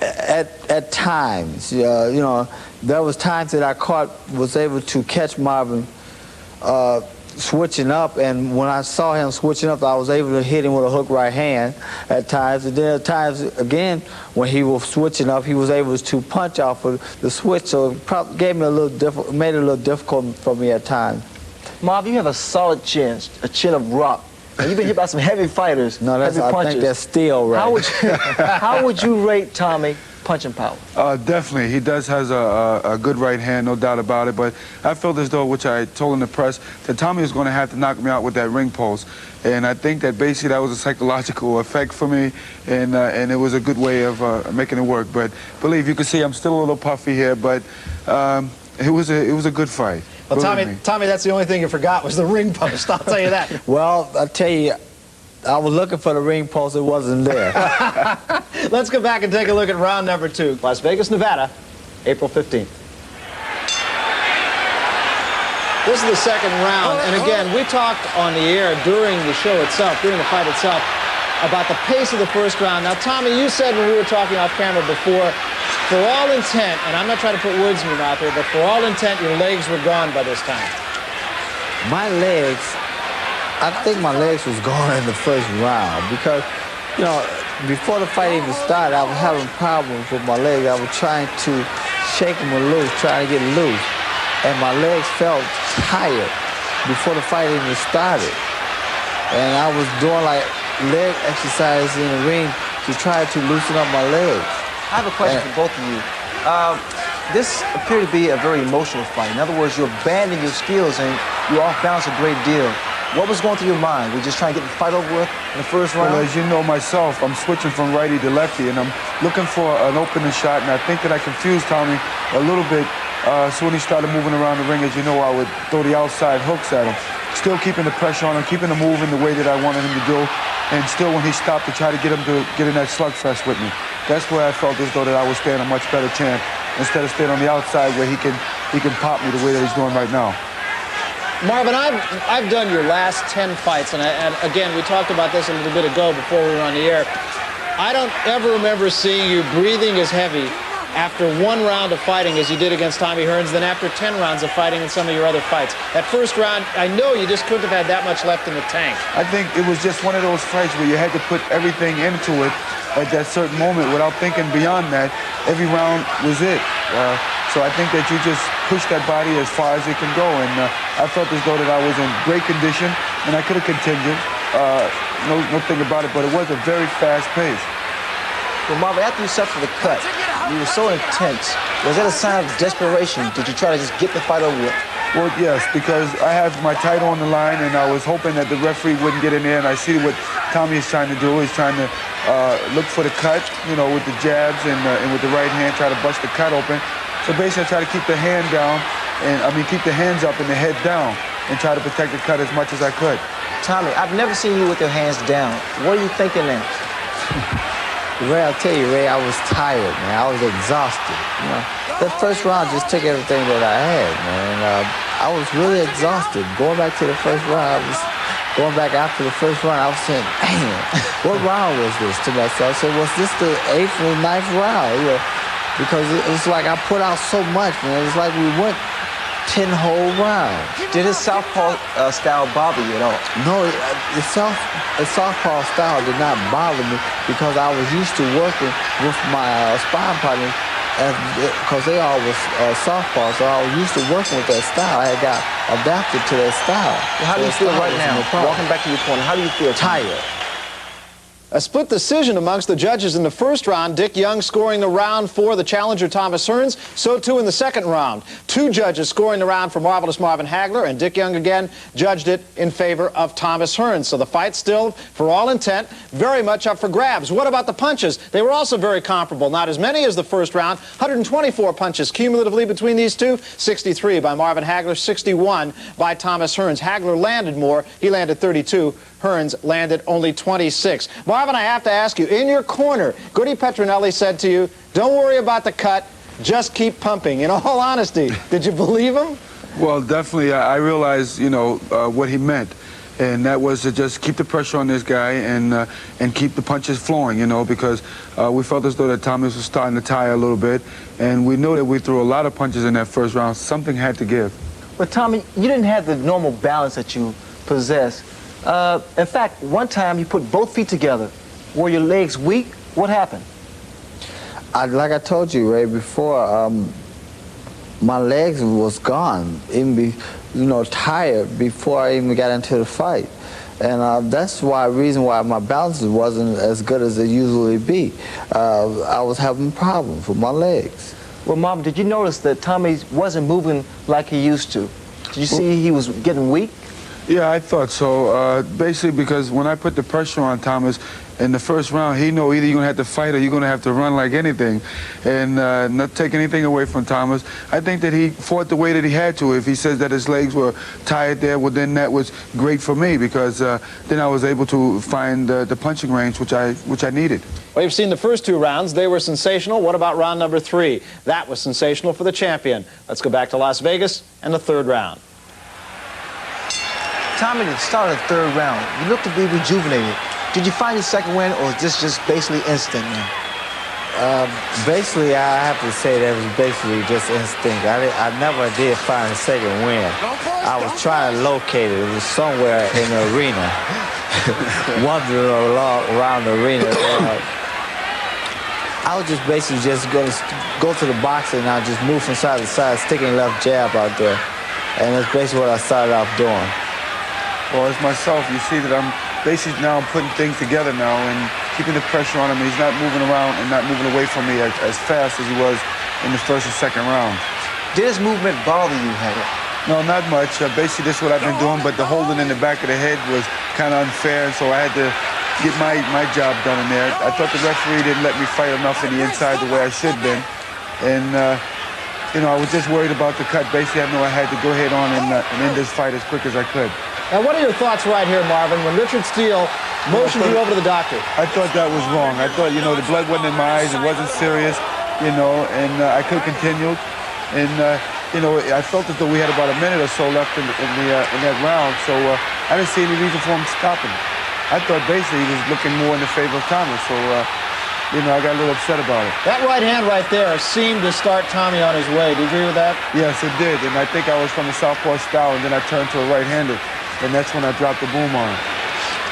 At times, there was times that I was able to catch Marvin switching up, and when I saw him switching up, I was able to hit him with a hook right hand at times. And then at times, again, when he was switching up, he was able to punch off of the switch, so it probably gave me made it a little difficult for me at times. Marvin, you have a solid chin, a chin of rock. And you've been hit by some heavy fighters, no, heavy punches. I think that's steel, right? How would you rate Tommy punching power? Definitely. He has a good right hand, no doubt about it. But I felt as though, which I told in the press, that Tommy was going to have to knock me out with that ring post. And I think that basically that was a psychological effect for me, and it was a good way of making it work. But believe you can see I'm still a little puffy here, but it was a good fight. Well, Tommy, that's the only thing you forgot was the ring post. I'll tell you that. Well, I'll tell you, I was looking for the ring post. It wasn't there. Let's go back and take a look at round number 2. Las Vegas, Nevada, April 15th. This is the second round. And again, we talked on the air during the show itself, during the fight itself, about the pace of the first round. Now, Tommy, you said when we were talking off camera before, for all intent, and I'm not trying to put words in your mouth here, but for all intent, your legs were gone by this time. My legs, I think my legs was gone in the first round because, before the fight even started, I was having problems with my legs. I was trying to shake them loose, trying to get loose. And my legs felt tired before the fight even started. And I was doing like leg exercises in the ring to try to loosen up my legs. I have a question for both of you. This appeared to be a very emotional fight. In other words, you're abandoning your skills and you're off balance a great deal. What was going through your mind? Were you just trying to get the fight over with in the first round? Well, as you know myself, I'm switching from righty to lefty, and I'm looking for an opening shot, and I think that I confused Tommy a little bit. So when he started moving around the ring, as you know, I would throw the outside hooks at him, still keeping the pressure on him, keeping him moving the way that I wanted him to do, and still when he stopped to try to get him to get in that slugfest with me. That's where I felt as though that I would stand a much better chance instead of staying on the outside where he can pop me the way that he's doing right now. Marvin, I've done your last 10 fights, and again, we talked about this a little bit ago before we were on the air. I don't ever remember seeing you breathing as heavy after 1 round of fighting, as you did against Tommy Hearns, than after 10 rounds of fighting in some of your other fights? That first round, I know you just couldn't have had that much left in the tank. I think it was just one of those fights where you had to put everything into it at that certain moment without thinking beyond that. Every round was it. So I think that you just push that body as far as it can go. And I felt as though that I was in great condition and I could have continued. No thing about it, but it was a very fast pace. Well, Marvin, after you suffered the cut, you were so intense. Was that a sign of desperation? Did you try to just get the fight over with? Well, yes, because I have my title on the line, and I was hoping that the referee wouldn't get in there. And I see what Tommy is trying to do. He's trying to look for the cut, with the jabs and with the right hand, try to bust the cut open. So basically, I try to keep the hand down, keep the hands up and the head down, and try to protect the cut as much as I could. Tommy, I've never seen you with your hands down. What are you thinking now? Ray, I'll tell you, Ray, I was tired, man. I was exhausted. That first round just took everything that I had, man. I was really exhausted. Going back to the first round, going back after the first round, I was saying, man, what round was this to myself? I said, was this the 8th or 9th round? Because it was like I put out so much, man. It's like we went 10 whole rounds. Did his southpaw style bother you at all? No, the southpaw style did not bother me because I was used to working with my sparring partners because they all was southpaw, so I was used to working with that style. I got adapted to that style. Well, how do you feel right now? Walking back to your corner, how do you feel? Tired. A split decision amongst the judges in the first round. Dick Young scoring the round for the challenger Thomas Hearns. So too in the second round. 2 judges scoring the round for Marvelous Marvin Hagler, and Dick Young again judged it in favor of Thomas Hearns. So the fight still, for all intent, very much up for grabs. What about the punches? They were also very comparable. Not as many as the first round. 124 punches cumulatively between these two. 63 by Marvin Hagler, 61 by Thomas Hearns. Hagler landed more. He landed 32. Hearns landed only 26. Marvin, I have to ask you, in your corner, Goody Petronelli said to you, don't worry about the cut, just keep pumping. In all honesty, did you believe him? Well, definitely, I realized, what he meant. And that was to just keep the pressure on this guy and keep the punches flowing, because we felt as though that Thomas was starting to tire a little bit. And we knew that we threw a lot of punches in that first round. Something had to give. But Tommy, you didn't have the normal balance that you possess. In fact, one time you put both feet together. Were your legs weak? What happened? Like I told you, Ray, before, my legs was gone, even tired before I even got into the fight. And that's reason why my balance wasn't as good as it usually be. I was having problems with my legs. Well, Mom, did you notice that Tommy wasn't moving like he used to? Did you see he was getting weak? Yeah, I thought so. Basically, because when I put the pressure on Thomas in the first round, he knew either you're going to have to fight or you're going to have to run like anything. And not take anything away from Thomas. I think that he fought the way that he had to. If he says that his legs were tired there, well, then that was great for me because then I was able to find the punching range which I needed. Well, you've seen the first 2 rounds. They were sensational. What about round number 3? That was sensational for the champion. Let's go back to Las Vegas and the 3rd round. Tommy, at the start of the 3rd round, you looked to be rejuvenated. Did you find your second win, or is this just basically instinct now? Basically, I have to say that was basically just instinct. I never did find a second win. I was trying to locate it. It was somewhere in the arena, wandering around the arena. I was just basically going to go to the boxing and I just move from side to side, sticking left jab out there. And that's basically what I started off doing. Well, as myself, you see that I'm basically now putting things together now and keeping the pressure on him. He's not moving around and not moving away from me as fast as he was in the first and second round. Did his movement bother you, Hagler? No, not much. Basically, this is what I've been doing, but the holding in the back of the head was kind of unfair, so I had to get my job done in there. I thought the referee didn't let me fight enough in the inside the way I should have been. And, I was just worried about the cut. Basically, I knew I had to go ahead on and end this fight as quick as I could. Now, what are your thoughts right here, Marvin, when Richard Steele motioned you over to the doctor? I thought that was wrong. I thought, the blood wasn't in my eyes. It wasn't serious, and I could have continued. And, I felt as though we had about a minute or so left in that round, so I didn't see any reason for him stopping. I thought basically he was looking more in the favor of Thomas, so you know, I got a little upset about it. That right hand right there seemed to start Tommy on his way. Do you agree with that? Yes, it did. And I think I was from the southpaw style, and then I turned to a right-handed. And that's when I dropped the boom on him.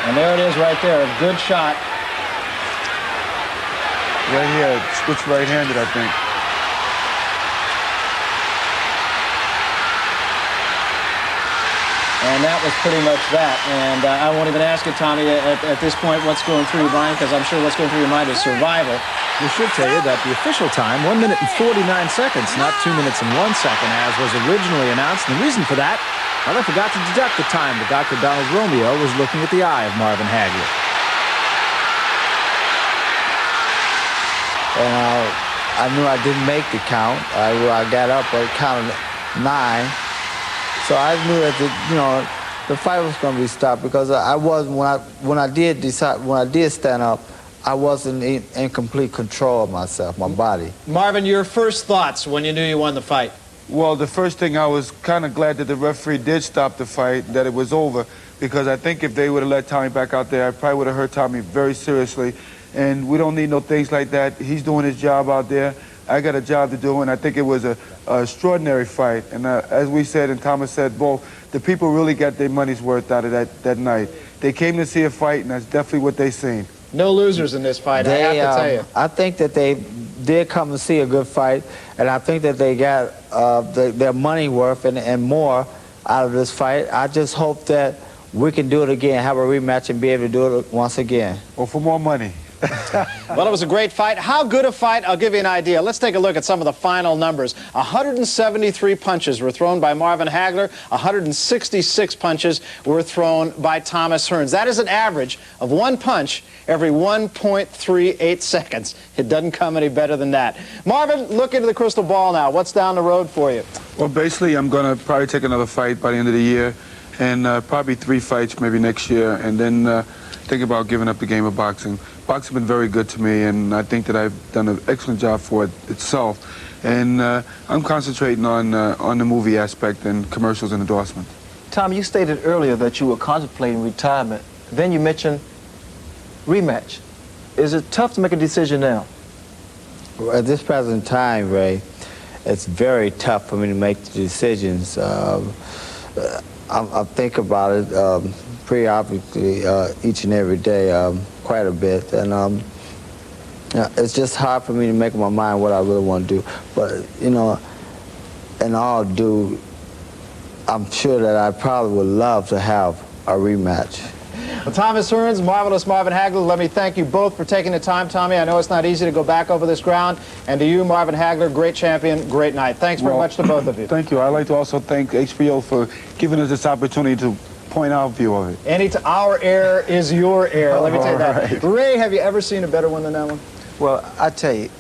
And there it is right there. A good shot. Right here, switch right-handed, I think. And that was pretty much that. And I won't even ask you, Tommy, at this point, what's going through your mind, because I'm sure what's going through your mind is survival. We should tell you that the official time, 1 minute and 49 seconds, not 2 minutes and 1 second, as was originally announced. And the reason for that, well, they forgot to deduct the time that Dr. Donald Romeo was looking at the eye of Marvin Hagler. And I knew I didn't make the count. I got up, I counted 9. So I knew that the fight was going to be stopped, because I wasn't, when I did stand up, I wasn't in complete control of myself, my body. Marvin, your first thoughts when you knew you won the fight? Well, the first thing, I was kind of glad that the referee did stop the fight, that it was over, because I think if they would have let Tommy back out there, I probably would have hurt Tommy very seriously. And we don't need no things like that. He's doing his job out there. I got a job to do, and I think it was an extraordinary fight. And as we said, and Thomas said both, the people really got their money's worth out of that night. They came to see a fight, and that's definitely what they seen. No losers in this fight, I have to tell you. I think that they did come to see a good fight, and I think that they got their money worth and more out of this fight. I just hope that we can do it again, have a rematch, and be able to do it once again. Or for more money. Well, it was a great fight. How good a fight? I'll give you an idea. Let's take a look at some of the final numbers. 173 punches were thrown by Marvin Hagler. 166 punches were thrown by Thomas Hearns. That is an average of 1 punch every 1.38 seconds. It doesn't come any better than that. Marvin, look into the crystal ball now. What's down the road for you? Well, basically, I'm going to probably take another fight by the end of the year, and probably 3 fights maybe next year, and then think about giving up the game of boxing. Boxing's been very good to me, and I think that I've done an excellent job for it itself. And I'm concentrating on the movie aspect and commercials and endorsement. Tom, you stated earlier that you were contemplating retirement. Then you mentioned rematch. Is it tough to make a decision now? Well, at this present time, Ray, it's very tough for me to make the decisions. I think about it periodically, each and every day, quite a bit, and it's just hard for me to make up my mind what I really want to do. But in all due, I'm sure that I probably would love to have a rematch. Well, Thomas Hearns, Marvelous Marvin Hagler, let me thank you both for taking the time, Tommy. I know it's not easy to go back over this ground. And to you, Marvin Hagler, great champion, great night. Thanks very much to both of you. Thank you. I'd like to also thank HBO for giving us this opportunity to point our view of it. Our air is your air. Let me tell you that. Right. Ray, have you ever seen a better one than that one? Well, I tell you,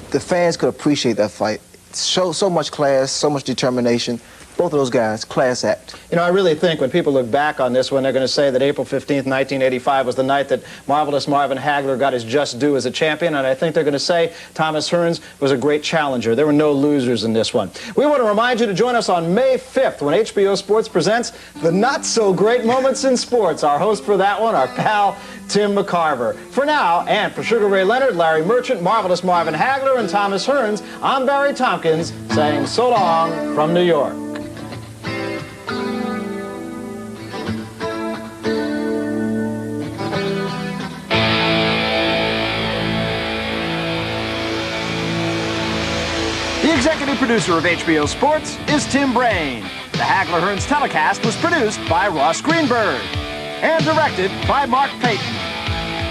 the fans could appreciate that fight. So much class, so much determination. Both of those guys, class act. You know, I really think when people look back on this one, they're going to say that April 15th, 1985 was the night that Marvelous Marvin Hagler got his just due as a champion, and I think they're going to say Thomas Hearns was a great challenger. There were no losers in this one. We want to remind you to join us on May 5th when HBO Sports presents The Not So Great Moments in Sports. Our host for that one, our pal, Tim McCarver. For now, and for Sugar Ray Leonard, Larry Merchant, Marvelous Marvin Hagler, and Thomas Hearns, I'm Barry Tompkins saying so long from New York. The executive producer of HBO Sports is Tim Brain. The Hagler-Hearns telecast was produced by Ross Greenberg and directed by Mark Payton.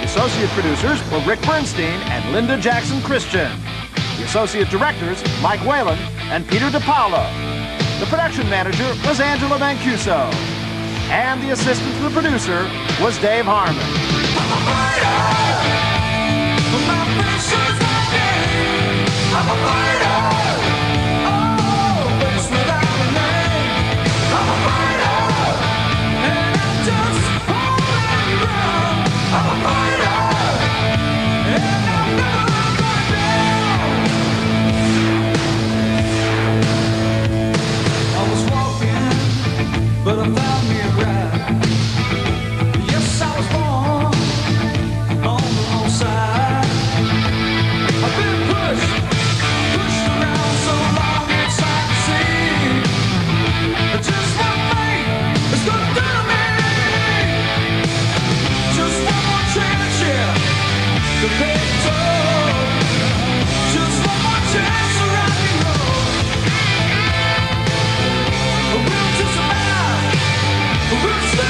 The associate producers were Rick Bernstein and Linda Jackson Christian. The associate directors, Mike Whalen and Peter DiPaolo. The production manager was Angela Mancuso. And the assistant to the producer was Dave Harmon. I'm a fighter. But I found me a ride. Yes, I was born on the wrong side. Stay